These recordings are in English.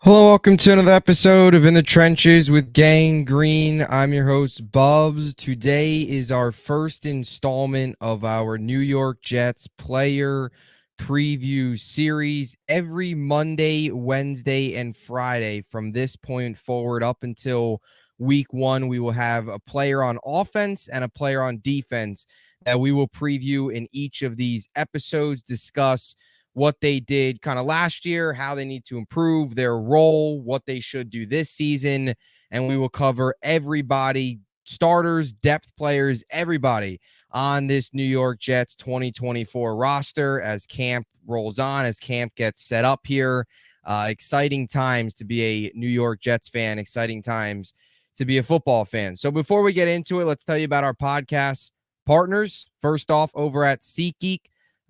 Hello, welcome to another episode of In the Trenches with Gang Green. I'm your host, Bubbs. Today is our first installment of our New York Jets player preview series. Every Monday, Wednesday, and Friday from this point forward up until week one, we will have a player on offense and a player on defense that we will preview in each of these episodes, discuss what they did kind of last year, how they need to improve their role, what they should do this season. And we will cover everybody, starters, depth players, everybody on this New York Jets 2024 roster as camp rolls on, as camp gets set up here. Exciting times to be a New York Jets fan, exciting times to be a football fan. So before we get into it, let's tell you about our podcast partners. First off, over at SeatGeek.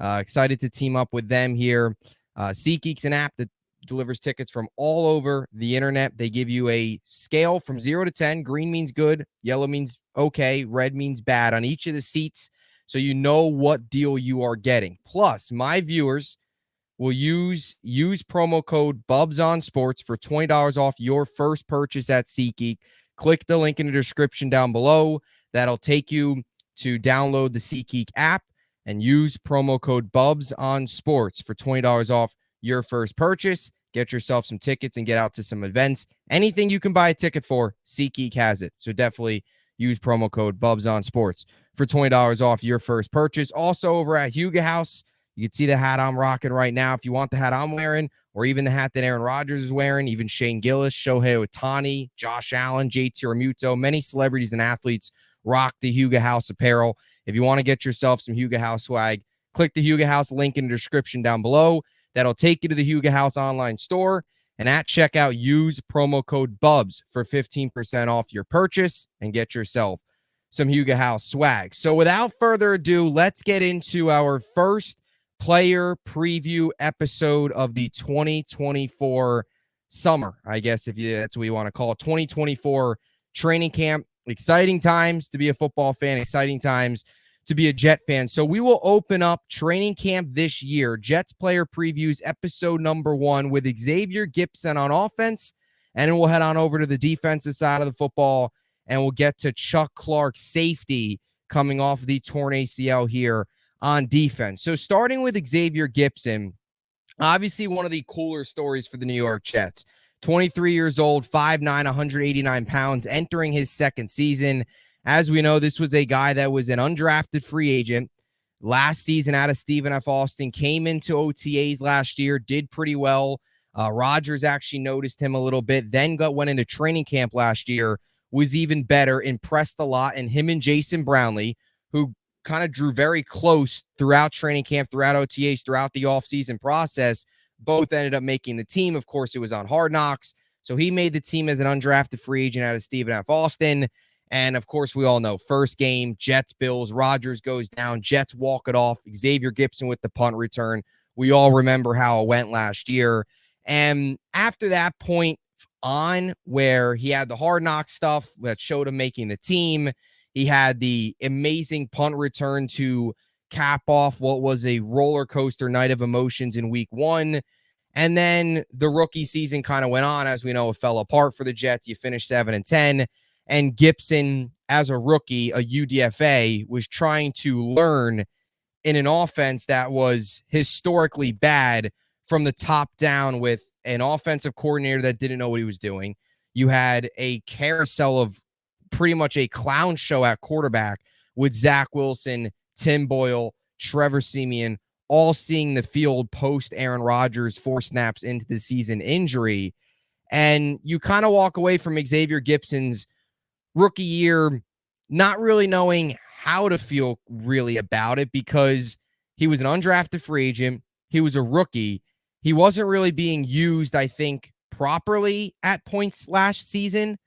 Excited to team up with them here. SeatGeek's an app that delivers tickets from all over the internet. They give you a scale from 0 to 10. Green means good, yellow means okay, red means bad on each of the seats, so you know what deal you are getting. Plus, my viewers will use promo code BUBSONSPORTS for $20 off your first purchase at SeatGeek. Click the link in the description down below. That'll take you to download the SeatGeek app and use promo code BUBSONSPORTS for $20 off your first purchase. Get yourself some tickets and get out to some events. Anything you can buy a ticket for, SeatGeek has it. So definitely use promo code BUBSONSPORTS for $20 off your first purchase. Also over at Huga House, you can see the hat I'm rocking right now. If you want the hat I'm wearing, or even the hat that Aaron Rodgers is wearing, even Shane Gillis, Shohei Ohtani, Josh Allen, JT Realmuto, many celebrities and athletes rock the Huga House apparel. If you want to get yourself some Huga House swag, click the Huga House link in the description down below. That'll take you to the Huga House online store. And at checkout, use promo code BUBS for 15% off your purchase and get yourself some Huga House swag. So without further ado, let's get into our first player preview episode of the 2024 summer, I guess, if that's what you want to call it, 2024 training camp. Exciting times to be a football fan, exciting times to be a Jet fan. So we will open up training camp this year, Jets player previews, episode number 1 with Xavier Gipson on offense, and then we'll head on over to the defensive side of the football, and we'll get to Chuck Clark, safety, coming off the torn ACL here on defense. So starting with Xavier Gipson, obviously one of the cooler stories for the New York Jets. 23 years old, 5'9", 189 pounds, entering his second season. As we know, this was a guy that was an undrafted free agent last season out of Stephen F. Austin, came into OTAs last year, did pretty well. Rodgers actually noticed him a little bit, then went into training camp last year, was even better, impressed a lot, and him and Jason Brownlee, who kind of drew very close throughout training camp, throughout OTAs, throughout the offseason process, both ended up making the team. Of course, it was on Hard Knocks. So he made the team as an undrafted free agent out of Stephen F. Austin. And of course, we all know first game, Jets, Bills, Rodgers goes down, Jets walk it off, Xavier Gipson with the punt return. We all remember how it went last year. And after that point on, where he had the Hard Knock stuff that showed him making the team, he had the amazing punt return to cap off what was a roller coaster night of emotions in week 1. And then the rookie season kind of went on. As we know, it fell apart for the Jets. You finished 7-10. And Gipson, as a rookie, a UDFA, was trying to learn in an offense that was historically bad from the top down, with an offensive coordinator that didn't know what he was doing. You had a carousel of pretty much a clown show at quarterback with Zach Wilson, Tim Boyle, Trevor Siemian, all seeing the field post Aaron Rodgers 4 snaps into the season injury. And you kind of walk away from Xavier Gipson's rookie year not really knowing how to feel really about it, because he was an undrafted free agent. He was a rookie. He wasn't really being used, I think, properly at points last season.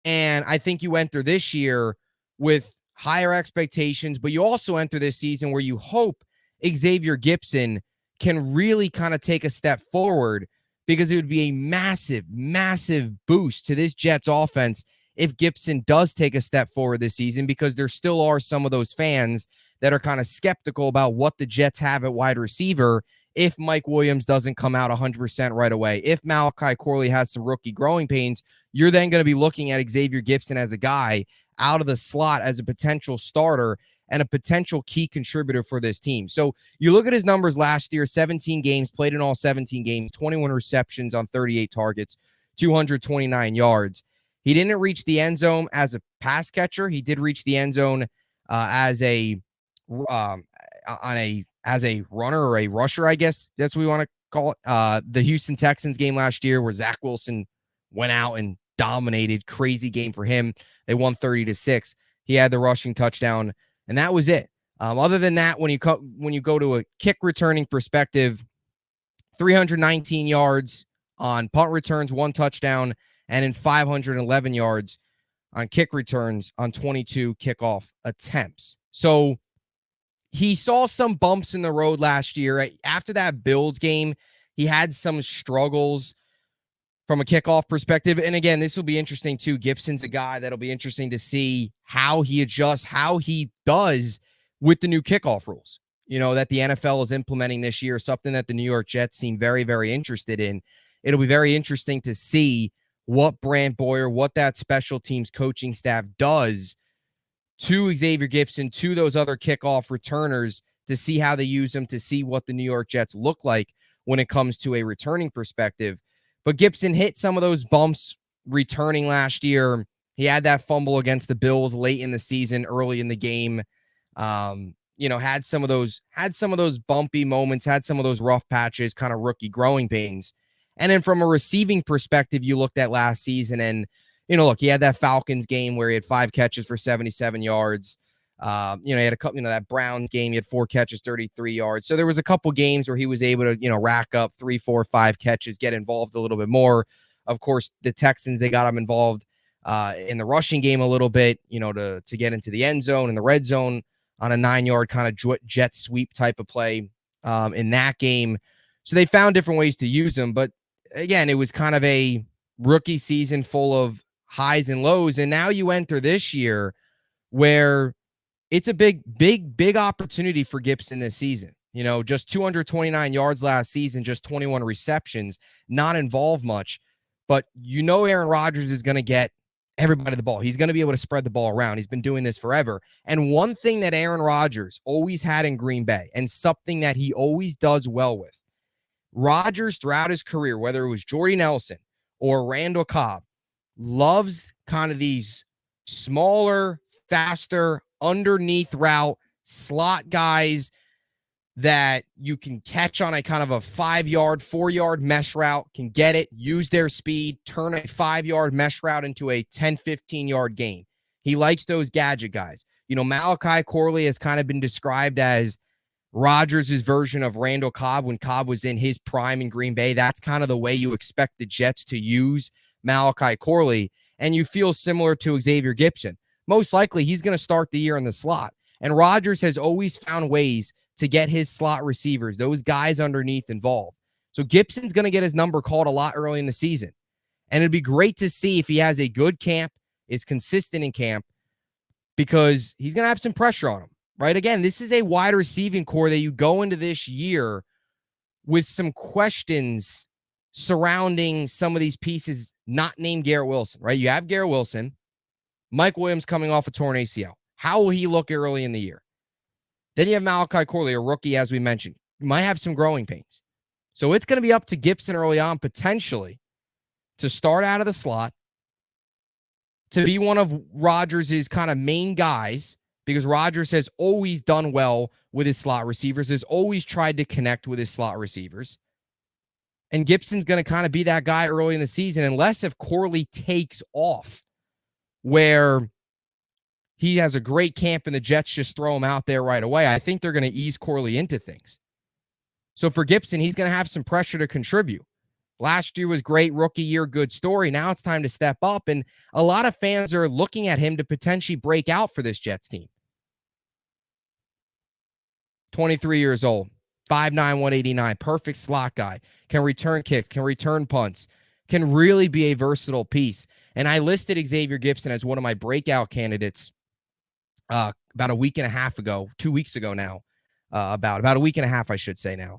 And I think you enter this year with higher expectations, but you also enter this season where you hope Xavier Gipson can really kind of take a step forward, because it would be a massive, massive boost to this Jets offense if Gipson does take a step forward this season, because there still are some of those fans that are kind of skeptical about what the Jets have at wide receiver if Mike Williams doesn't come out 100% right away, if Malachi Corley has some rookie growing pains, you're then going to be looking at Xavier Gipson as a guy out of the slot as a potential starter and a potential key contributor for this team. So you look at his numbers last year, 17 games, played in all 17 games, 21 receptions on 38 targets, 229 yards. He didn't reach the end zone as a pass catcher. He did reach the end zone as a runner or a rusher, I guess that's what we want to call it. The Houston Texans game last year where Zach Wilson went out and dominated. Crazy game for him. They won 30-6. He had the rushing touchdown, and that was it. Other than that, when you go to a kick returning perspective, 319 yards on punt returns, 1 touchdown, and in 511 yards on kick returns on 22 kickoff attempts. So he saw some bumps in the road last year. After that Bills game, he had some struggles from a kickoff perspective. And again, this will be interesting too. Gipson's a guy that'll be interesting to see how he adjusts, how he does with the new kickoff rules, that the NFL is implementing this year, something that the New York Jets seem very, very interested in. It'll be very interesting to see what Brant Boyer, what that special teams coaching staff does to Xavier Gipson, to those other kickoff returners, to see how they use them, to see what the New York Jets look like when it comes to a returning perspective. But Gipson hit some of those bumps returning last year. He had that fumble against the Bills late in the season, early in the game. Had some of those bumpy moments, had some of those rough patches, kind of rookie growing pains. And then from a receiving perspective, you looked at last season and, look, he had that Falcons game where he had 5 catches for 77 yards. He had a couple, that Browns game, he had 4 catches, 33 yards. So there was a couple games where he was able to, rack up 3, 4, 5 catches, get involved a little bit more. Of course, the Texans, they got him involved in the rushing game a little bit, to get into the end zone and the red zone on a 9-yard kind of jet sweep type of play in that game. So they found different ways to use him. But again, it was kind of a rookie season full of highs and lows. And now you enter this year where it's a big opportunity for Gipson this season. Just 229 yards last season, just 21 receptions, not involved much. But Aaron Rodgers is going to get everybody the ball. He's going to be able to spread the ball around. He's been doing this forever. And one thing that Aaron Rodgers always had in Green Bay, and something that he always does well with, Rodgers throughout his career, whether it was Jordy Nelson or Randall Cobb, loves kind of these smaller, faster, underneath route slot guys that you can catch on a kind of a 5-yard, 4-yard mesh route, can get it, use their speed, turn a 5-yard mesh route into a 10, 15-yard gain. He likes those gadget guys. Malachi Corley has kind of been described as Rodgers' version of Randall Cobb when Cobb was in his prime in Green Bay. That's kind of the way you expect the Jets to use Malachi Corley. And you feel similar to Xavier Gipson. Most likely, he's going to start the year in the slot. And Rodgers has always found ways to get his slot receivers, those guys underneath, involved. So Gipson's going to get his number called a lot early in the season. And it'd be great to see if he has a good camp, is consistent in camp, because he's going to have some pressure on him, right? Again, this is a wide receiving core that you go into this year with some questions surrounding some of these pieces not named Garrett Wilson, right? You have Garrett Wilson, Mike Williams coming off a torn ACL. How will he look early in the year? Then you have Malachi Corley, a rookie, as we mentioned. He might have some growing pains. So it's going to be up to Gipson early on, potentially, to start out of the slot, to be one of Rodgers' kind of main guys, because Rodgers has always done well with his slot receivers, has always tried to connect with his slot receivers. And Gipson's going to kind of be that guy early in the season, unless if Corley takes off, where he has a great camp and the Jets just throw him out there right away. I think they're going to ease Corley into things. So for Gipson, he's going to have some pressure to contribute. Last year was great, rookie year, good story. Now it's time to step up, and a lot of fans are looking at him to potentially break out for this Jets team. 23 years old, 5'9", 189, perfect slot guy, can return kicks, can return punts, can really be a versatile piece. And I listed Xavier Gipson as one of my breakout candidates about a week and a half ago, 2 weeks ago now, about a week and a half, I should say now.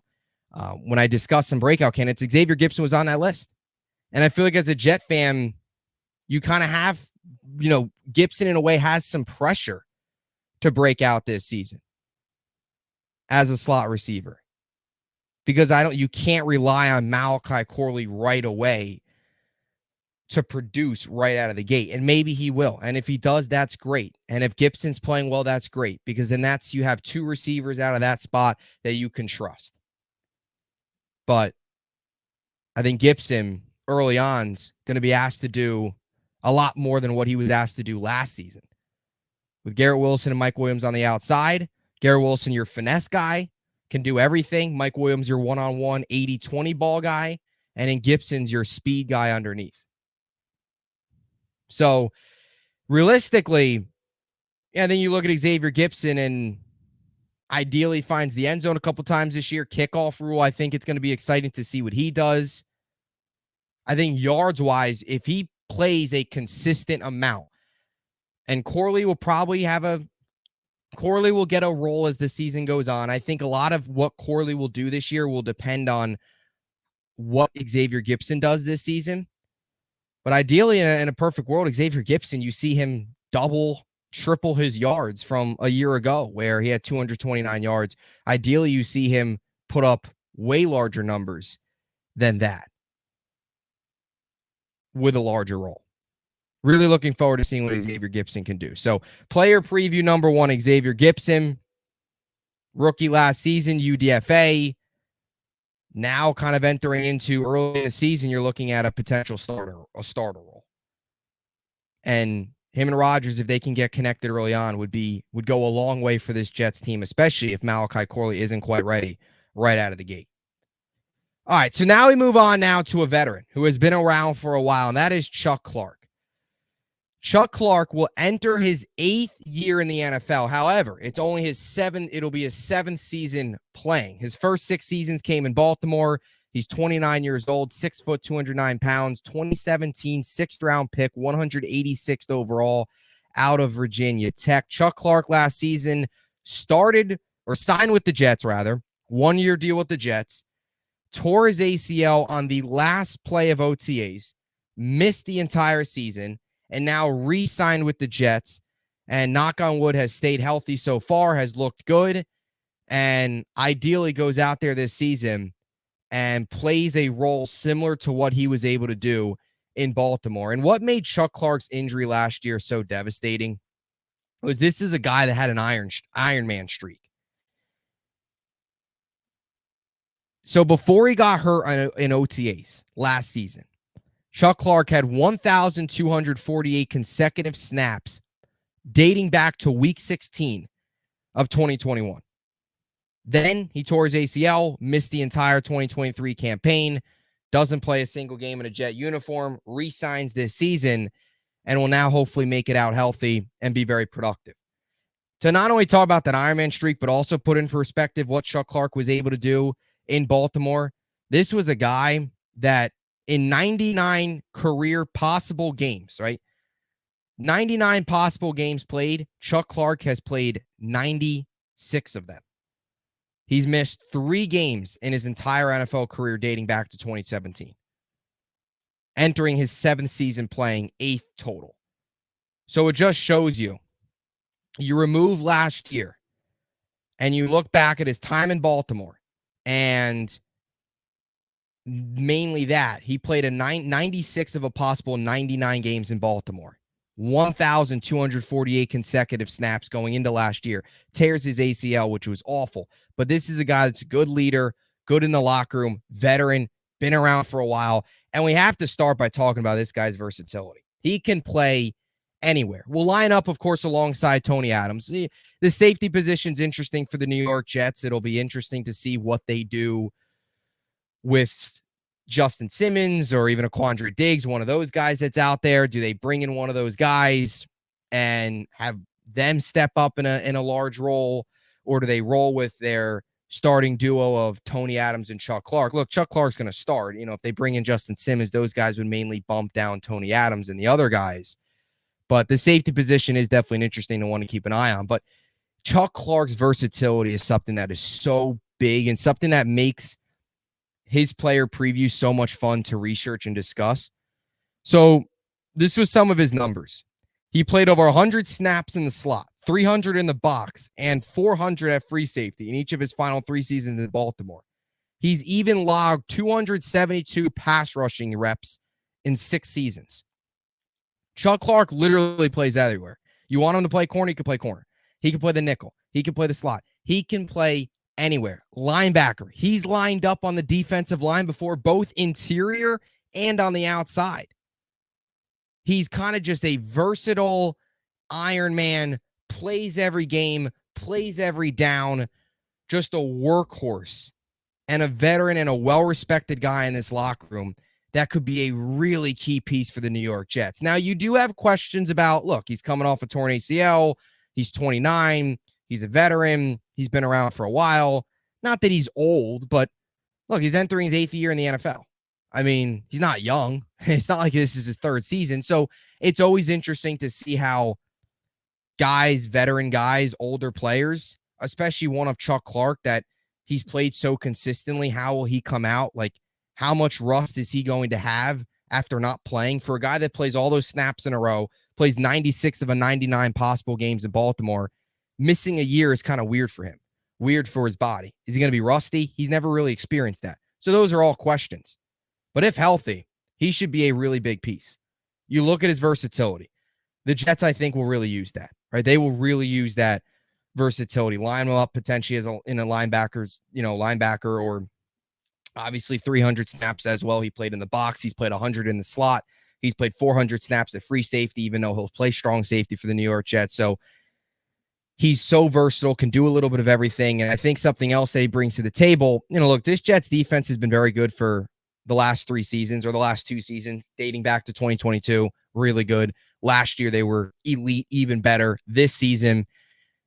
when I discussed some breakout candidates, Xavier Gipson was on that list. And I feel like as a Jet fan, you kind of have, Gipson in a way has some pressure to break out this season as a slot receiver. Because you can't rely on Malachi Corley right away to produce right out of the gate. And maybe he will. And if he does, that's great. And if Gipson's playing well, that's great. Because then you have two receivers out of that spot that you can trust. But I think Gipson early on is going to be asked to do a lot more than what he was asked to do last season. With Garrett Wilson and Mike Williams on the outside, Garrett Wilson, your finesse guy, can do everything. Mike Williams, your one-on-one 80-20 ball guy. And then Gipson's your speed guy underneath. So realistically, then you look at Xavier Gipson and ideally finds the end zone a couple times this year. Kickoff rule, I think it's going to be exciting to see what he does. I think yards-wise, if he plays a consistent amount, and Corley will get a role as the season goes on. I think a lot of what Corley will do this year will depend on what Xavier Gipson does this season. But ideally, in a perfect world, Xavier Gipson, you see him double, triple his yards from a year ago where he had 229 yards. Ideally, you see him put up way larger numbers than that with a larger role. Really looking forward to seeing what Xavier Gipson can do. So player preview number 1, Xavier Gipson. Rookie last season, UDFA. Now kind of entering into early in the season, you're looking at a potential starter role. And him and Rodgers, if they can get connected early on, would go a long way for this Jets team, especially if Malachi Corley isn't quite ready right out of the gate. All right, so now we move on now to a veteran who has been around for a while, and that is Chuck Clark. Chuck Clark will enter his 8th year in the NFL. However, it'll be his 7th season playing. His first 6 seasons came in Baltimore. He's 29 years old, 6 foot, 209 pounds, 2017 6th-round pick, 186th overall out of Virginia Tech. Chuck Clark last season signed with the Jets, 1-year deal with the Jets, tore his ACL on the last play of OTAs, missed the entire season, and now re-signed with the Jets, and knock on wood, has stayed healthy so far, has looked good, and ideally goes out there this season and plays a role similar to what he was able to do in Baltimore. And what made Chuck Clark's injury last year so devastating was this is a guy that had an Iron Man streak. So before he got hurt in OTAs last season, Chuck Clark had 1,248 consecutive snaps dating back to week 16 of 2021. Then he tore his ACL, missed the entire 2023 campaign, doesn't play a single game in a Jet uniform, re-signs this season, and will now hopefully make it out healthy and be very productive. To not only talk about that Iron Man streak, but also put in perspective what Chuck Clark was able to do in Baltimore, this was a guy that in 99 career possible games, 99 possible games played, Chuck Clark has played 96 of them. He's missed 3 games in his entire NFL career dating back to 2017. Entering his 7th season playing, 8th total. So it just shows you remove last year and you look back at his time in Baltimore, and mainly that he played 96 of a possible 99 games in Baltimore, 1,248 consecutive snaps going into last year, tears his ACL, which was awful. But this is a guy that's a good leader, good in the locker room, veteran, been around for a while. And we have to start by talking about this guy's versatility. He can play anywhere. We'll line up, of course, alongside Tony Adams. The safety position's interesting for the New York Jets. It'll be interesting to see what they do with Justin Simmons or even a Quandre Diggs, one of those guys that's out there. Do they bring in one of those guys and have them step up in a large role, or do they roll with their starting duo of Tony Adams and Chuck Clark? Look, Chuck Clark's going to start. If they bring in Justin Simmons, those guys would mainly bump down Tony Adams and the other guys. But the safety position is definitely an interesting one to keep an eye on. But Chuck Clark's versatility is something that is so big and something that makes his player preview so much fun to research and discuss. So this was some of his numbers. He played over 100 snaps in the slot, 300 in the box, and 400 at free safety in each of his final 3 seasons in Baltimore. He's even logged 272 pass rushing reps in 6 seasons. Chuck Clark literally plays everywhere. You want him to play corner, he can play corner. He can play the nickel. He can play the slot. He can play anywhere. Linebacker. He's lined up on the defensive line before, both interior and on the outside. He's kind of just a versatile Iron Man, plays every game, plays every down, just a workhorse and a veteran and a well-respected guy in this locker room that could be a really key piece for the New York Jets. Now, you do have questions about, look, he's coming off a torn ACL. He's 29. He's a veteran. He's been around for a while. Not that he's old, but look, he's entering his 8th year in the NFL. I mean, he's not young. It's not like this is his 3rd season. So it's always interesting to see how guys, veteran guys, older players, especially one of Chuck Clark that he's played so consistently, how will he come out? Like, how much rust is he going to have after not playing? For a guy that plays all those snaps in a row, plays 96 of a 99 possible games in Baltimore, missing a year is kind of weird for him, weird for his body. Is he going to be rusty? He's never really experienced that. So those are all questions. But if healthy, he should be a really big piece. You look at his versatility. The Jets, I think, will really use that, right? They will really use that versatility. Line him up potentially as in a linebacker, or obviously 300 snaps as well. He played in the box. He's played 100 in the slot. He's played 400 snaps at free safety, even though he'll play strong safety for the New York Jets. So he's so versatile, can do a little bit of everything. And I think something else that he brings to the table, look, this Jets defense has been very good for the last 3 seasons, or the last 2 seasons, dating back to 2022, really good. Last year, they were elite, even better. This season,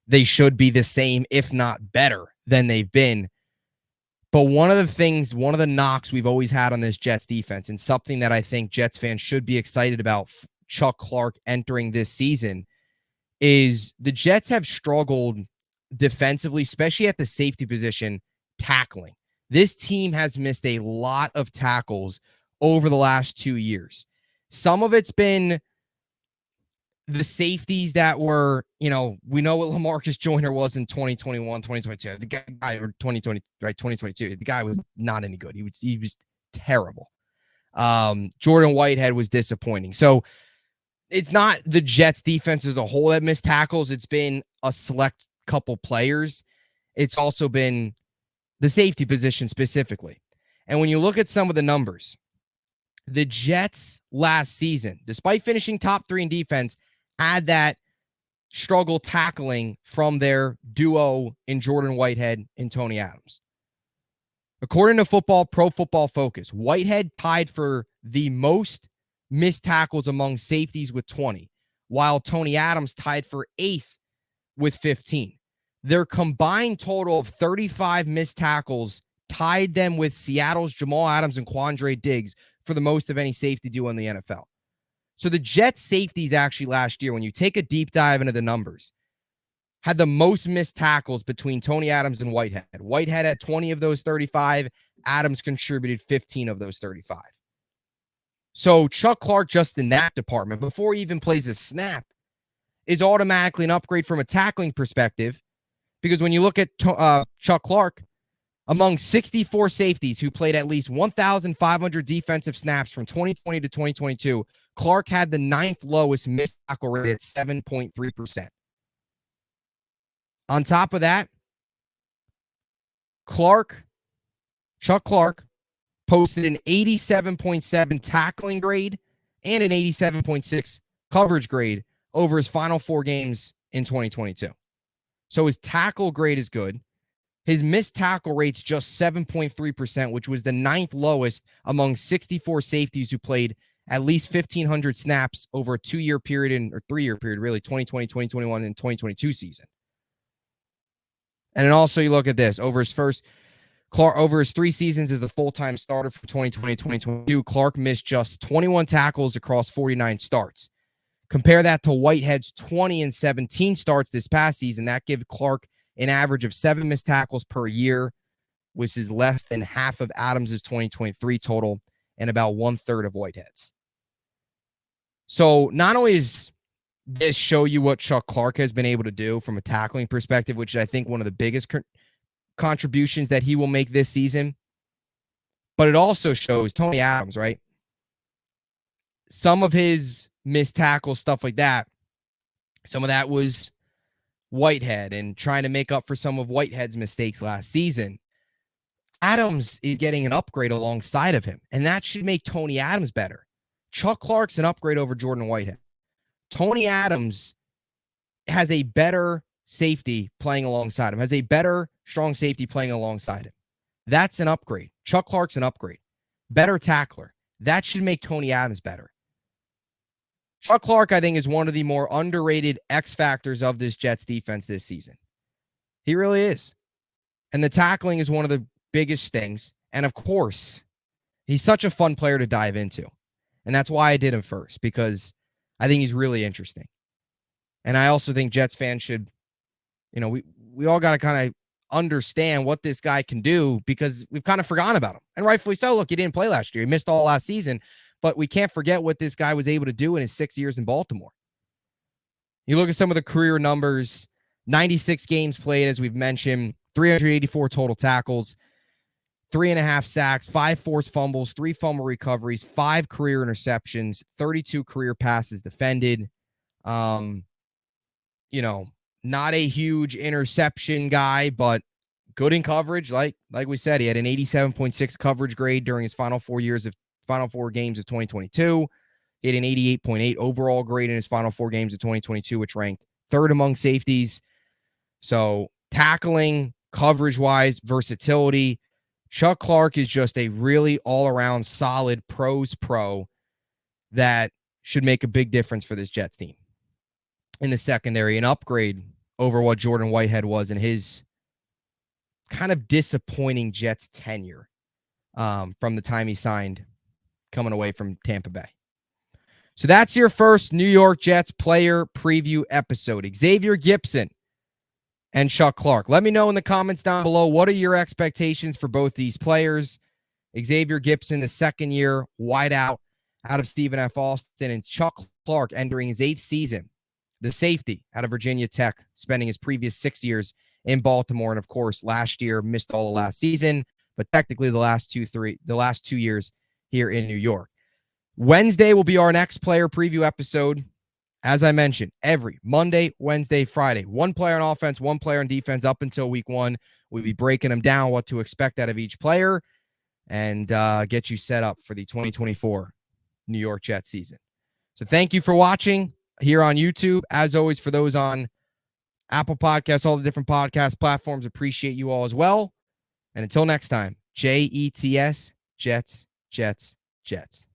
they should be the same, if not better than they've been. But one of the knocks we've always had on this Jets defense, and something that I think Jets fans should be excited about Chuck Clark entering this season, is the Jets have struggled defensively, especially at the safety position, tackling. This team has missed a lot of tackles over the last 2 years. Some of it's been the safeties that were, we know what LaMarcus Joyner was in 2021, 2022. The guy, or 2020, right? 2022. The guy was not any good. He was terrible. Jordan Whitehead was disappointing. So it's not the Jets defense as a whole that missed tackles. It's been a select couple players. It's also been the safety position specifically. And when you look at some of the numbers, the Jets last season, despite finishing top 3 in defense, had that struggle tackling from their duo in Jordan Whitehead and Tony Adams. According to Pro Football Focus, Whitehead tied for the most missed tackles among safeties with 20, while Tony Adams tied for 8th with 15. Their combined total of 35 missed tackles tied them with Seattle's Jamal Adams and Quandre Diggs for the most of any safety duo in the NFL. So the Jets safeties actually last year, when you take a deep dive into the numbers, had the most missed tackles between Tony Adams and Whitehead. Whitehead had 20 of those 35. Adams contributed 15 of those 35. So Chuck Clark, just in that department, before he even plays a snap, is automatically an upgrade from a tackling perspective, because when you look at Chuck Clark, among 64 safeties who played at least 1,500 defensive snaps from 2020 to 2022, Clark had the 9th lowest missed tackle rate at 7.3%. On top of that, Chuck Clark posted an 87.7 tackling grade and an 87.6 coverage grade over his final 4 games in 2022. So his tackle grade is good. His missed tackle rate's just 7.3%, which was the 9th lowest among 64 safeties who played at least 1,500 snaps over a 2-year period, or 3-year period, really, 2020, 2021, and 2022 season. And then also you look at this. Over his 3 seasons as a full-time starter from 2020 to 2022, Clark missed just 21 tackles across 49 starts. Compare that to Whitehead's 20 and 17 starts this past season. That gave Clark an average of 7 missed tackles per year, which is less than half of Adams' 2023 total and about 1/3 of Whitehead's. So not only is this show you what Chuck Clark has been able to do from a tackling perspective, which is, I think, one of the biggest contributions that he will make this season, but it also shows Tony Adams, right? Some of his missed tackles, stuff like that, some of that was Whitehead and trying to make up for some of Whitehead's mistakes last season. Adams is getting an upgrade alongside of him, and that should make Tony Adams better. Chuck Clark's an upgrade over Jordan Whitehead. Tony Adams has a better safety playing alongside him, has a better strong safety playing alongside him. That's an upgrade. Chuck Clark's an upgrade. Better tackler. That should make Tony Adams better. Chuck Clark, I think, is one of the more underrated X factors of this Jets defense this season. He really is. And the tackling is one of the biggest things. And of course, he's such a fun player to dive into. And that's why I did him first, because I think he's really interesting. And I also think Jets fans should, we all got to kind of understand what this guy can do, because we've kind of forgotten about him. And rightfully so. Look, he didn't play last year. He missed all last season. But we can't forget what this guy was able to do in his 6 years in Baltimore. You look at some of the career numbers, 96 games played, as we've mentioned, 384 total tackles, 3.5 sacks, 5 forced fumbles, 3 fumble recoveries, 5 career interceptions, 32 career passes defended. Not a huge interception guy, but good in coverage. Like we said, he had an 87.6 coverage grade during his final 4 games of 2022. He had an 88.8 overall grade in his final 4 games of 2022, which ranked 3rd among safeties. So tackling, coverage-wise, versatility. Chuck Clark is just a really all-around solid pros pro that should make a big difference for this Jets team. In the secondary, an upgrade over what Jordan Whitehead was in his kind of disappointing Jets tenure from the time he signed coming away from Tampa Bay. So that's your first New York Jets player preview episode. Xavier Gipson and Chuck Clark. Let me know in the comments down below, what are your expectations for both these players? Xavier Gipson, the second-year wideout out of Stephen F. Austin, and Chuck Clark entering his 8th season, the safety out of Virginia Tech, spending his previous 6 years in Baltimore, and of course, last year missed all of last season, but technically the last 2 years here in New York. Wednesday will be our next player preview episode. As I mentioned, every Monday, Wednesday, Friday, one player on offense, one player on defense up until week 1. We'll be breaking them down, what to expect out of each player, and get you set up for the 2024 New York Jets season. So thank you for watching here on YouTube. As always, for those on Apple Podcasts, all the different podcast platforms, appreciate you all as well. And until next time, Jets, Jets, Jets.